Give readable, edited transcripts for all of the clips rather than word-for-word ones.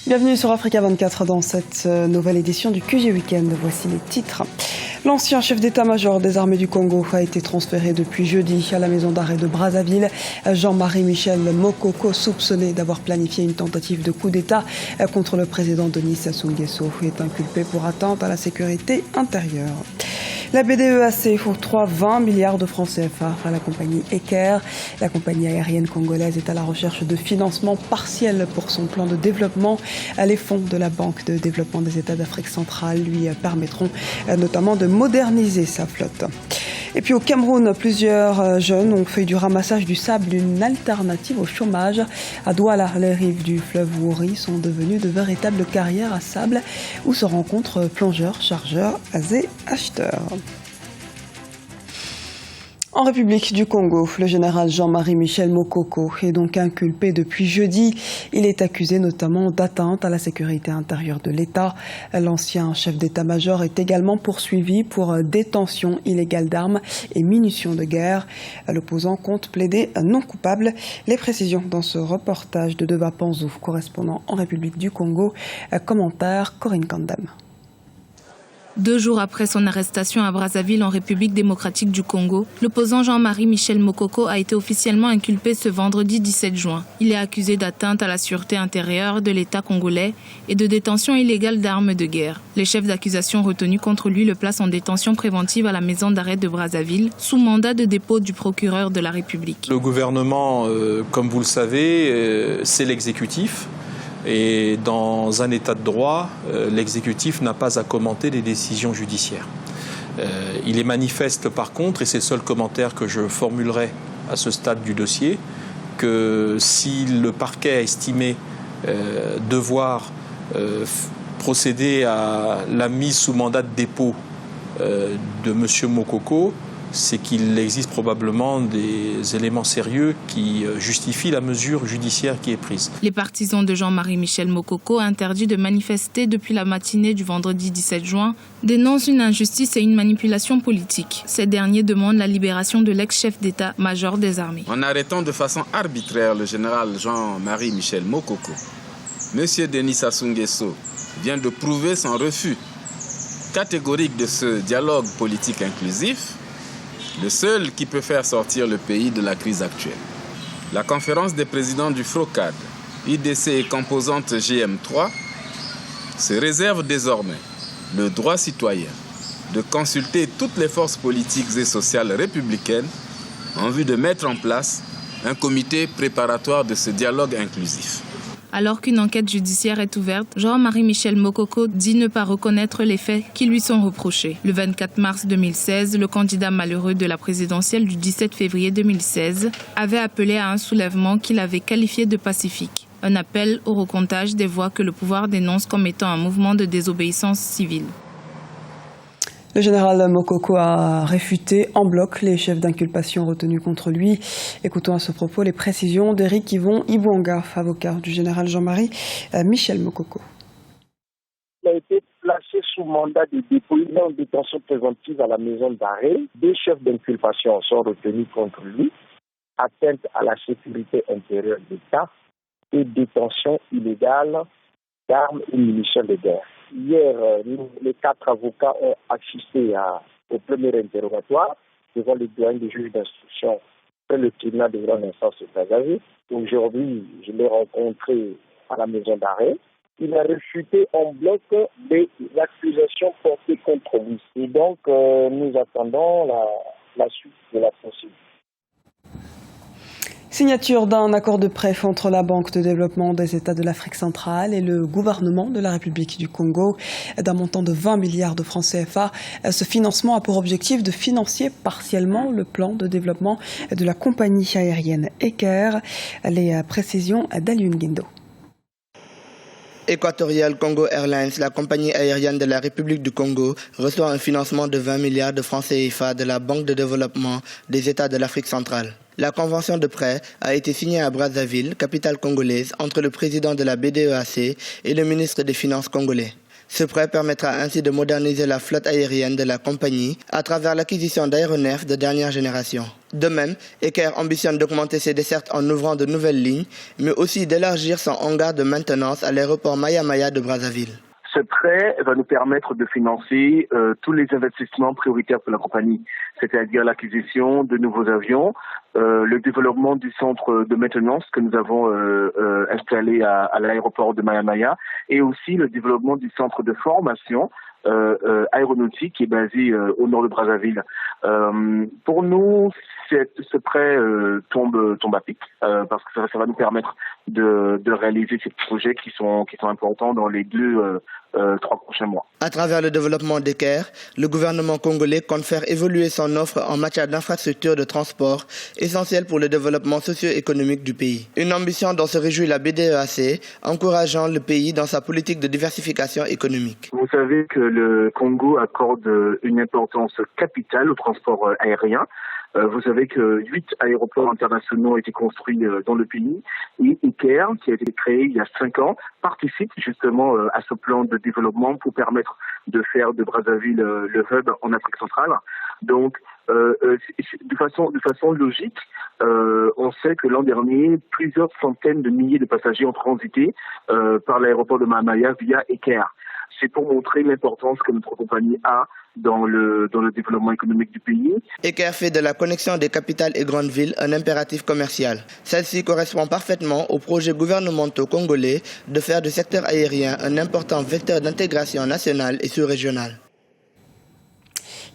Bienvenue sur Africa 24 dans cette nouvelle édition du QG Weekend. Voici les titres. L'ancien chef d'état-major des armées du Congo a été transféré depuis jeudi à la maison d'arrêt de Brazzaville. Jean-Marie Michel Mokoko, soupçonné d'avoir planifié une tentative de coup d'état contre le président Denis Sassou Nguesso, est inculpé pour atteinte à la sécurité intérieure. La BDEAC octroie 20 milliards de francs CFA à la compagnie Eker. La compagnie aérienne congolaise est à la recherche de financement partiel pour son plan de développement. Les fonds de la Banque de développement des États d'Afrique centrale lui permettront notamment de moderniser sa flotte. Et puis au Cameroun, plusieurs jeunes ont fait du ramassage du sable une alternative au chômage. À Douala, les rives du fleuve Wouri sont devenues de véritables carrières à sable où se rencontrent plongeurs, chargeurs et acheteurs. En République du Congo, le général Jean-Marie Michel Mokoko est donc inculpé depuis jeudi. Il est accusé notamment d'atteinte à la sécurité intérieure de l'État. L'ancien chef d'état-major est également poursuivi pour détention illégale d'armes et munitions de guerre. L'opposant compte plaider non coupable. Les précisions dans ce reportage de Deva Panzou, correspondant en République du Congo. Commentaire Corinne Kandam. 2 jours après son arrestation à Brazzaville en République démocratique du Congo, l'opposant Jean-Marie Michel Mokoko a été officiellement inculpé ce vendredi 17 juin. Il est accusé d'atteinte à la sûreté intérieure de l'État congolais et de détention illégale d'armes de guerre. Les chefs d'accusation retenus contre lui le placent en détention préventive à la maison d'arrêt de Brazzaville, sous mandat de dépôt du procureur de la République. Le gouvernement, comme vous le savez, c'est l'exécutif. Et dans un état de droit, l'exécutif n'a pas à commenter les décisions judiciaires. Il est manifeste par contre, et c'est le seul commentaire que je formulerai à ce stade du dossier, que si le parquet a estimé devoir procéder à la mise sous mandat de dépôt de M. Mokoko, c'est qu'il existe probablement des éléments sérieux qui justifient la mesure judiciaire qui est prise. Les partisans de Jean-Marie Michel Mokoko, interdits de manifester depuis la matinée du vendredi 17 juin, dénoncent une injustice et une manipulation politique. Ces derniers demandent la libération de l'ex-chef d'état-major des armées. En arrêtant de façon arbitraire le général Jean-Marie Michel Mokoko, M. Denis Sassou Nguesso vient de prouver son refus catégorique de ce dialogue politique inclusif, le seul qui peut faire sortir le pays de la crise actuelle. La conférence des présidents du FROCAD, IDC et composante GM3 se réserve désormais le droit citoyen de consulter toutes les forces politiques et sociales républicaines en vue de mettre en place un comité préparatoire de ce dialogue inclusif. Alors qu'une enquête judiciaire est ouverte, Jean-Marie Michel Mokoko dit ne pas reconnaître les faits qui lui sont reprochés. Le 24 mars 2016, le candidat malheureux de la présidentielle du 17 février 2016 avait appelé à un soulèvement qu'il avait qualifié de pacifique. Un appel au recomptage des voix que le pouvoir dénonce comme étant un mouvement de désobéissance civile. Le général Mokoko a réfuté en bloc les chefs d'inculpation retenus contre lui. Écoutons à ce propos les précisions d'Éric Yvon Ibouanga, avocat du général Jean-Marie Michel Mokoko. Il a été placé sous mandat de dépôt en détention préventive à la maison d'arrêt. 2 chefs d'inculpation sont retenus contre lui, atteinte à la sécurité intérieure de l'État et détention illégale d'armes et munitions de guerre. Hier, les 4 avocats ont assisté au premier interrogatoire devant le doyen des juges d'instruction et le tribunal de grande instance de Brazzaville. Aujourd'hui, je l'ai rencontré à la maison d'arrêt. Il a refuté en bloc des accusations portées contre lui. Et donc, nous attendons la suite de la procédure. Signature d'un accord de prêt entre la Banque de développement des États de l'Afrique centrale et le gouvernement de la République du Congo d'un montant de 20 milliards de francs CFA. Ce financement a pour objectif de financer partiellement le plan de développement de la compagnie aérienne Eker. Les précisions d'Aliun Guindo. Equatorial Congo Airlines, la compagnie aérienne de la République du Congo, reçoit un financement de 20 milliards de francs CFA de la Banque de développement des États de l'Afrique centrale. La convention de prêt a été signée à Brazzaville, capitale congolaise, entre le président de la BDEAC et le ministre des Finances congolais. Ce prêt permettra ainsi de moderniser la flotte aérienne de la compagnie à travers l'acquisition d'aéronefs de dernière génération. De même, Eker ambitionne d'augmenter ses dessertes en ouvrant de nouvelles lignes, mais aussi d'élargir son hangar de maintenance à l'aéroport Maya Maya de Brazzaville. Ce prêt va nous permettre de financer tous les investissements prioritaires pour la compagnie, c'est-à-dire l'acquisition de nouveaux avions, le développement du centre de maintenance que nous avons installé à l'aéroport de Maya Maya, et aussi le développement du centre de formation aéronautique qui est basé au nord de Brazzaville. Pour nous, ce prêt tombe à pic parce que ça va nous permettre de réaliser ces projets qui sont importants dans les 3 prochains mois. À travers le développement d'Eker, le gouvernement congolais compte faire évoluer son offre en matière d'infrastructures de transport, essentielle pour le développement socio-économique du pays. Une ambition dont se réjouit la BDEAC, encourageant le pays dans sa politique de diversification économique. Vous savez que le Congo accorde une importance capitale au transport aérien. Vous savez que 8 aéroports internationaux ont été construits dans le pays et Eker, qui a été créé il y a 5 ans, participe justement à ce plan de développement pour permettre de faire de Brazzaville le hub en Afrique centrale. Donc, de façon logique, on sait que l'an dernier, plusieurs centaines de milliers de passagers ont transité par l'aéroport de Maya Maya via Eker. C'est pour montrer l'importance que notre compagnie a dans le développement économique du pays. Eker fait de la connexion des capitales et grandes villes un impératif commercial. Celle-ci correspond parfaitement aux projets gouvernementaux congolais de faire du secteur aérien un important vecteur d'intégration nationale et sous-régionale.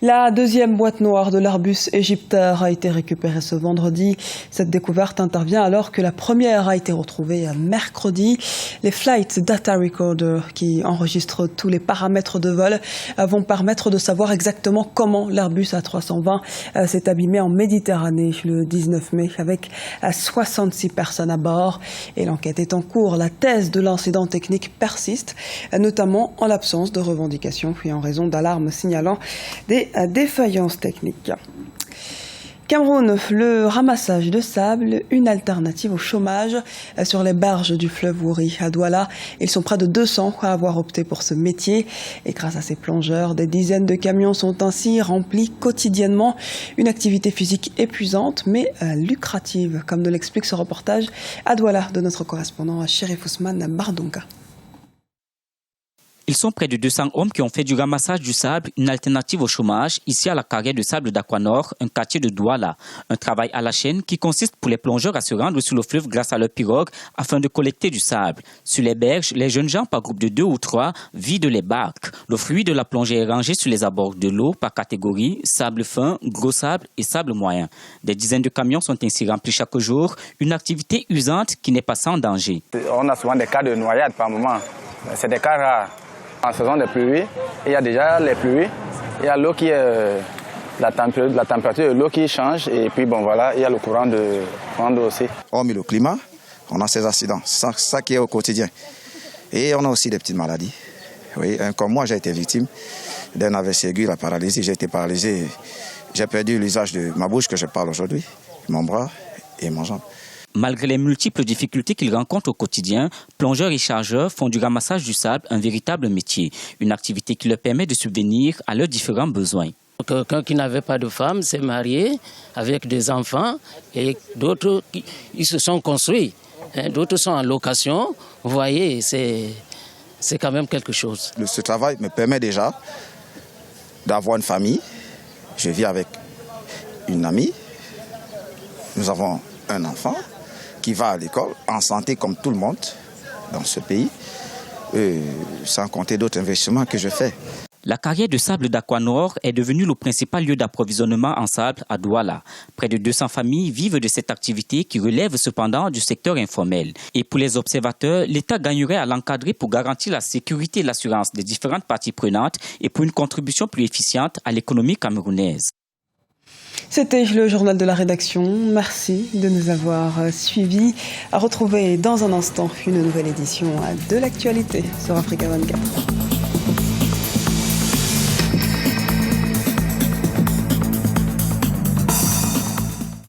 La deuxième boîte noire de l'Airbus Égyptaire a été récupérée ce vendredi. Cette découverte intervient alors que la première a été retrouvée mercredi. Les Flight Data Recorder, qui enregistrent tous les paramètres de vol, vont permettre de savoir exactement comment l'Airbus A320 s'est abîmé en Méditerranée le 19 mai avec 66 personnes à bord. Et l'enquête est en cours. La thèse de l'incident technique persiste, notamment en l'absence de revendications puis en raison d'alarmes signalant des défaillances techniques. Cameroun, le ramassage de sable, une alternative au chômage sur les berges du fleuve Wouri à Douala. Ils sont près de 200 à avoir opté pour ce métier. Et grâce à ces plongeurs, des dizaines de camions sont ainsi remplis quotidiennement. Une activité physique épuisante, mais lucrative, comme nous l'explique ce reportage à Douala de notre correspondant Chérif Ousmane Bardonga. Ils sont près de 200 hommes qui ont fait du ramassage du sable une alternative au chômage ici à la carrière de sable d'Aquanor, un quartier de Douala. Un travail à la chaîne qui consiste pour les plongeurs à se rendre sur le fleuve grâce à leur pirogue afin de collecter du sable. Sur les berges, les jeunes gens par groupe de 2 ou 3 vident les barques. Le fruit de la plongée est rangé sur les abords de l'eau par catégorie, sable fin, gros sable et sable moyen. Des dizaines de camions sont ainsi remplis chaque jour, une activité usante qui n'est pas sans danger. On a souvent des cas de noyade par moment. C'est des cas rares. En saison de pluie, il y a déjà les pluies, il y a l'eau qui est la température de l'eau qui change et puis bon voilà, il y a le courant d'eau aussi. Hormis le climat, on a ces accidents, c'est ça qui est au quotidien. Et on a aussi des petites maladies. Oui, comme moi j'ai été victime d'un AVC aigu, la paralysie, j'ai été paralysé, j'ai perdu l'usage de ma bouche que je parle aujourd'hui, mon bras et mon jambe. Malgré les multiples difficultés qu'ils rencontrent au quotidien, plongeurs et chargeurs font du ramassage du sable un véritable métier, une activité qui leur permet de subvenir à leurs différents besoins. Quelqu'un qui n'avait pas de femme s'est marié avec des enfants et d'autres ils se sont construits, d'autres sont en location. Vous voyez, c'est quand même quelque chose. Ce travail me permet déjà d'avoir une famille. Je vis avec une amie. Nous avons un enfant qui va à l'école, en santé comme tout le monde dans ce pays, sans compter d'autres investissements que je fais. La carrière de sable d'Aquanor est devenue le principal lieu d'approvisionnement en sable à Douala. Près de 200 familles vivent de cette activité qui relève cependant du secteur informel. Et pour les observateurs, l'État gagnerait à l'encadrer pour garantir la sécurité et l'assurance des différentes parties prenantes et pour une contribution plus efficiente à l'économie camerounaise. C'était le journal de la rédaction. Merci de nous avoir suivis. À retrouver dans un instant une nouvelle édition de l'actualité sur Africa 24.